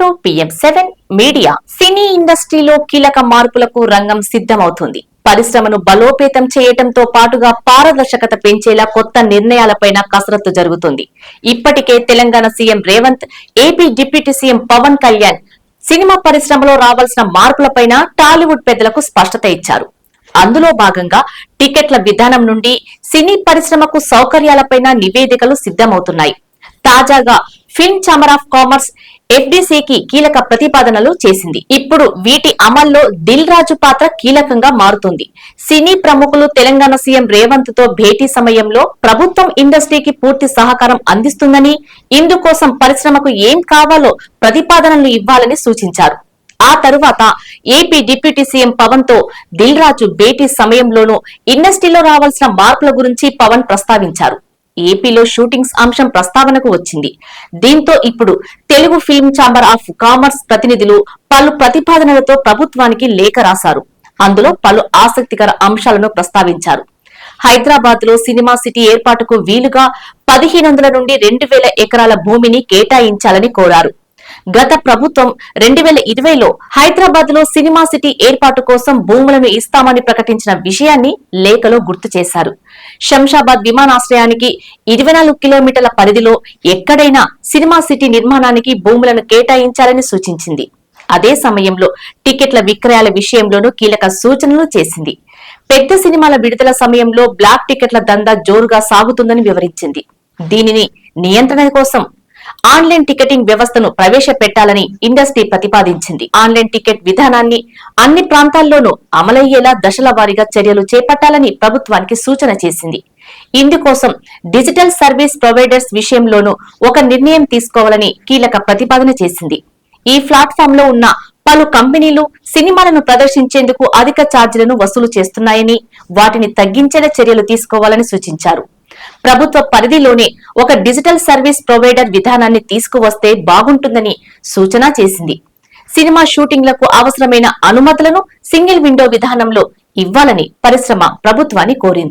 To PM7 media. సినీ ఇండస్ట్రీలో కీలక మార్పులకు రంగం సిద్ధమవుతుంది. పరిశ్రమను బలోపేతం చేయటంతో పాటుగా పారదర్శకత పెంచేలా కొత్త నిర్ణయాలపైన కసరత్తు జరుగుతుంది. ఇప్పటికే Telangana CM Revanth, AP deputy CM Pawan Kalyan cinema పరిశ్రమలో రావాల్సిన మార్పులపైన టాలీవుడ్ పెద్దలకు స్పష్టత ఇచ్చారు. అందులో భాగంగా టికెట్ల విధానం నుండి సినీ పరిశ్రమకు సౌకర్యాలపైన నివేదికలు సిద్ధమవుతున్నాయి. తాజాగా ఫిల్మ్ ఛాంబర్ ఆఫ్ కామర్స్ FDCకి కీలక ప్రతిపాదనలు చేసింది. ఇప్పుడు వీటి అమల్లో దిల్ రాజు పాత్ర కీలకంగా మారుతుంది. సినీ ప్రముఖులు తెలంగాణ సీఎం రేవంత్ తో భేటీ సమయంలో ప్రభుత్వం ఇండస్ట్రీకి పూర్తి సహకారం అందిస్తుందని, ఇందుకోసం పరిశ్రమకు ఏం కావాలో ప్రతిపాదనలు ఇవ్వాలని సూచించారు. ఆ తరువాత ఏపీ డిప్యూటీ సీఎం పవన్ తో దిల్ రాజు భేటీ సమయంలోనూ ఇండస్ట్రీలో రావాల్సిన మార్పుల గురించి పవన్ ప్రస్తావించారు. ఏపీలో షూటింగ్స్ అంశం ప్రస్తావనకు వచ్చింది. దీంతో ఇప్పుడు Telugu film chamber of commerce ప్రతినిధులు పలు ప్రతిపాదనలతో ప్రభుత్వానికి లేఖ రాశారు. అందులో పలు ఆసక్తికర అంశాలను ప్రస్తావించారు. హైదరాబాద్ లో సినిమా సిటీ ఏర్పాటుకు వీలుగా 1500 నుండి 2000 ఎకరాల భూమిని కేటాయించాలని కోరారు. గత ప్రభుత్వం 2020లో హైదరాబాద్ లో సినిమా సిటీ ఏర్పాటు కోసం భూములను ఇస్తామని ప్రకటించిన విషయాన్ని లేఖలో గుర్తు చేశారు. శంషాబాద్ విమానాశ్రయానికి 24 కిలోమీటర్ల పరిధిలో ఎక్కడైనా సినిమా సిటీ నిర్మాణానికి భూములను కేటాయించాలని సూచించింది. అదే సమయంలో టికెట్ల విక్రయాల విషయంలోనూ కీలక సూచనలు చేసింది. పెద్ద సినిమాల విడుదల సమయంలో బ్లాక్ టికెట్ల దందా జోరుగా సాగుతుందని వివరించింది. దీనిని నియంత్రణ కోసం ఆన్లైన్ టికెటింగ్ వ్యవస్థను ప్రవేశపెట్టాలని ఇండస్ట్రీ ప్రతిపాదించింది. ఆన్లైన్ టికెట్ విధానాన్ని అన్ని ప్రాంతాల్లోనూ అమలయ్యేలా దశల వారీగా చర్యలు చేపట్టాలని ప్రభుత్వానికి సూచన చేసింది. ఇందుకోసం డిజిటల్ సర్వీస్ ప్రొవైడర్స్ విషయంలోనూ ఒక నిర్ణయం తీసుకోవాలని కీలక ప్రతిపాదన చేసింది. ఈ ప్లాట్ఫామ్ లో ఉన్న పలు కంపెనీలు సినిమాలను ప్రదర్శించేందుకు అధిక ఛార్జీలను వసూలు చేస్తున్నాయని, వాటిని తగ్గించేలా చర్యలు తీసుకోవాలని సూచించారు. ప్రభుత్వ పరిధిలోనే ఒక డిజిటల్ సర్వీస్ ప్రొవైడర్ విధానాన్ని తీసుకువస్తే బాగుంటుందని సూచన చేసింది. సినిమా షూటింగ్లకు అవసరమైన అనుమతులను సింగిల్ విండో విధానంలో ఇవ్వాలని పరిశ్రమ ప్రభుత్వాన్ని కోరింది.